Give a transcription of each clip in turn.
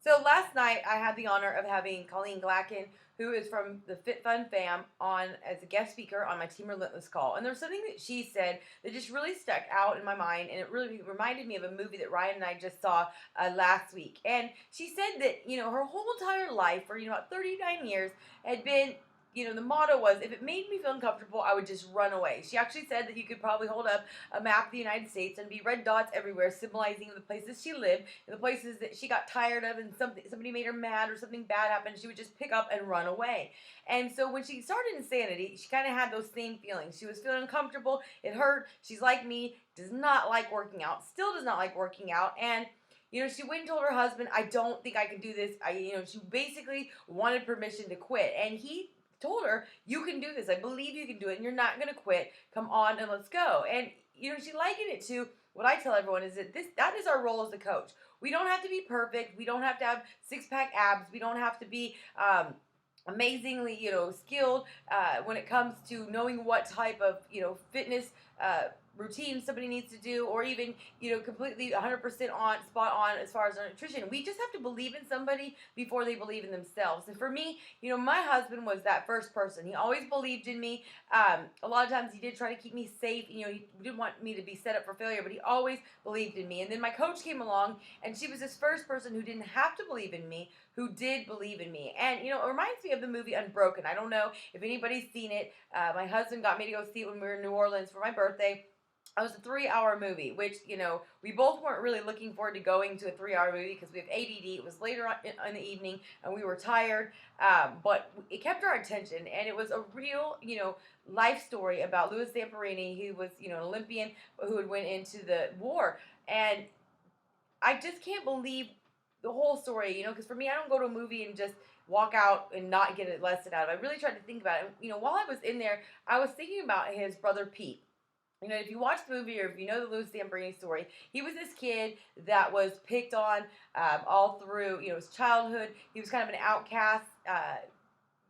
So last night I had the honor of having Colleen, who is from the Fit Fun fam, on as a guest speaker on my Team Relentless call. And there's something that she said that just really stuck out in my mind, and it really reminded me of a movie that Ryan and I just saw last week. And she said that her whole entire life, for about 39 years, had been the motto was, if it made me feel uncomfortable, I would just run away. She actually said that you could probably hold up a map of the United States and be red dots everywhere, symbolizing the places she lived and the places that she got tired of, and somebody made her mad or something bad happened, she would just pick up and run away. And so when she started Insanity, she kind of had those same feelings. She was feeling uncomfortable. It hurt. She's like me, does not like working out, still does not like working out. And she went and told her husband, I don't think I can do this. She basically wanted permission to quit. And he told her, you can do this. I believe you can do it, and you're not going to quit. Come on and let's go. And she likened it to what I tell everyone is that is our role as a coach. We don't have to be perfect. We don't have to have six-pack abs. We don't have to be amazingly skilled when it comes to knowing what type of fitness routine somebody needs to do, or even completely 100% on spot on as far as our nutrition. We just have to believe in somebody before they believe in themselves. And for me, my husband was that first person. He always believed in me. A lot of times he did try to keep me safe. He didn't want me to be set up for failure, but he always believed in me. And then my coach came along, and she was this first person who didn't have to believe in me, who did believe in me. And it reminds me of the movie Unbroken. I don't know if anybody's seen it. My husband got me to go see it when we were in New Orleans for my birthday. It was a 3-hour movie, which, we both weren't really looking forward to going to a 3-hour movie because we have ADD. It was later on in the evening, and we were tired, but it kept our attention, and it was a real, life story about Luis Zamperini, who was, an Olympian who had went into the war. And I just can't believe the whole story, because for me, I don't go to a movie and just walk out and not get a lesson out of it. I really tried to think about it. And, while I was in there, I was thinking about his brother Pete. If you watch the movie, or if you know the Luis Zamperini story, he was this kid that was picked on all through, his childhood. He was kind of an outcast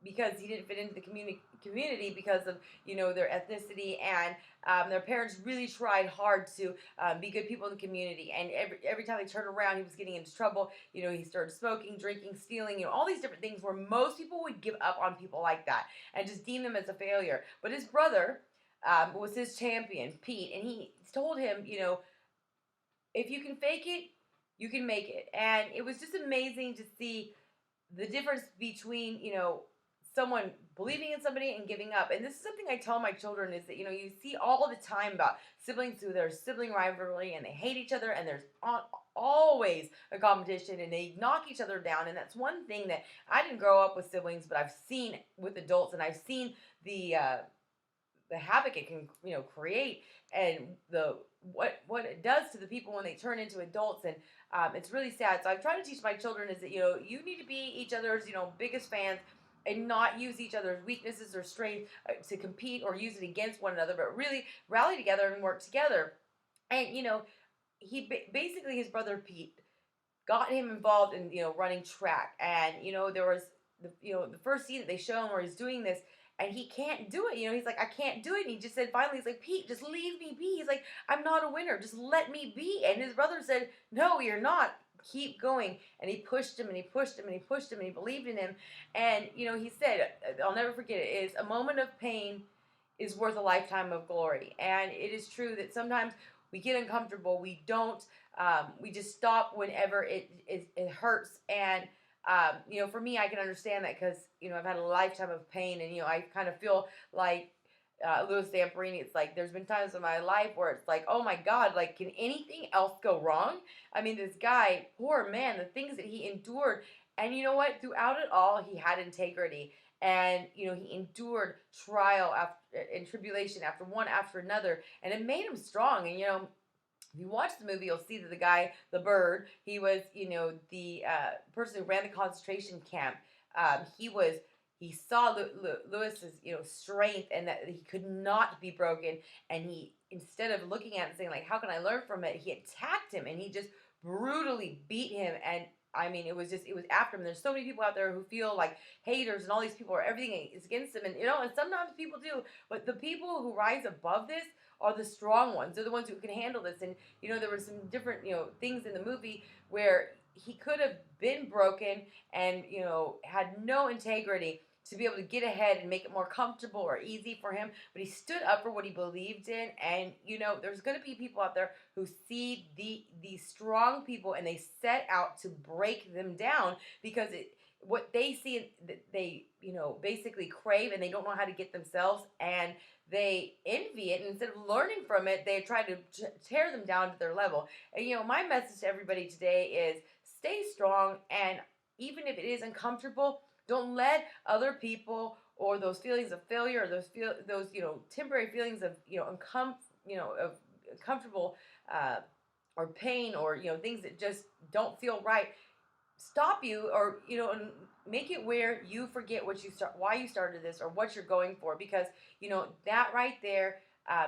because he didn't fit into the community because of, their ethnicity, and their parents really tried hard to be good people in the community. And every time they turned around, he was getting into trouble. He started smoking, drinking, stealing, all these different things where most people would give up on people like that and just deem them as a failure. But his brother was his champion, Pete, and he told him, if you can fake it, you can make it. And it was just amazing to see the difference between, someone believing in somebody and giving up. And this is something I tell my children is that, you see all the time about siblings who there's sibling rivalry and they hate each other, and there's always a competition, and they knock each other down. And that's one thing that I didn't grow up with siblings, but I've seen with adults, and I've seen the havoc it can create, and what it does to the people when they turn into adults. And it's really sad. So I've tried to teach my children is that you need to be each other's biggest fans, and not use each other's weaknesses or strengths to compete or use it against one another, but really rally together and work together. And he basically, his brother Pete got him involved in running track. And there was the first scene that they show him where he's doing this, and he can't do it. He's like, I can't do it. And he just said, finally, he's like, Pete, just leave me be. He's like, I'm not a winner. Just let me be. And his brother said, no, you're not. Keep going. And he pushed him, and he pushed him, and he pushed him, and he believed in him. And, he said, I'll never forget it, is a moment of pain is worth a lifetime of glory. And it is true that sometimes we get uncomfortable. We don't, we just stop whenever it hurts. And, for me, I can understand that because, I've had a lifetime of pain, and, I kind of feel like Luis Zamperini. It's like there's been times in my life where it's like, oh my God, like, can anything else go wrong? I mean, this guy, poor man, the things that he endured. And you know what? Throughout it all, he had integrity. And, he endured trial and tribulation after one after another. And it made him strong. And, if you watch the movie, you'll see that the guy, the bird, he was, the person who ran the concentration camp. He saw Lewis's, strength, and that he could not be broken. And he, instead of looking at it and saying, like, how can I learn from it? He attacked him, and he just brutally beat him. And I mean, it was after him. There's so many people out there who feel like haters, and all these people are, everything is against them. And, and sometimes people do, but the people who rise above this are the strong ones. They're the ones who can handle this. And, there were some different, things in the movie where he could have been broken and, had no integrity to be able to get ahead and make it more comfortable or easy for him, but he stood up for what he believed in. And there's going to be people out there who see these strong people and they set out to break them down because what they see, they basically crave, and they don't know how to get themselves, and they envy it, and instead of learning from it, they try to tear them down to their level. And my message to everybody today is stay strong, and even if it is uncomfortable, don't let other people or those feelings of failure or those temporary feelings of of uncomfortable or pain or things that just don't feel right stop you, or and make it where you forget why you started this or what you're going for, because that right there,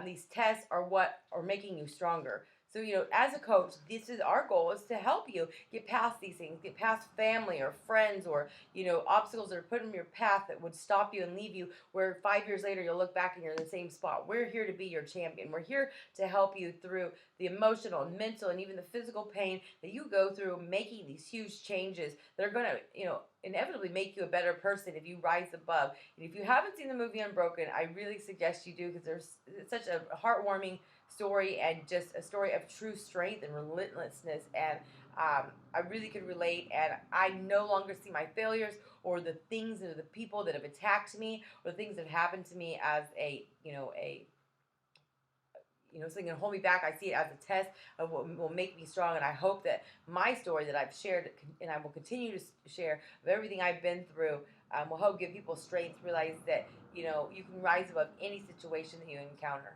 these tests are what are making you stronger. So as a coach, this is our goal, is to help you get past these things, get past family or friends or obstacles that are put in your path that would stop you and leave you where 5 years later you'll look back and you're in the same spot. We're here to be your champion. We're here to help you through the emotional, mental, and even the physical pain that you go through making these huge changes that are going to inevitably make you a better person if you rise above. And if you haven't seen the movie Unbroken, I really suggest you do, because it's such a heartwarming story and just a story of true strength and relentlessness. And I really could relate, and I no longer see my failures or the things or the people that have attacked me or the things that have happened to me as something that hold me back. I see it as a test of what will make me strong. And I hope that my story that I've shared, and I will continue to share, of everything I've been through, will help give people strength to realize that you can rise above any situation that you encounter.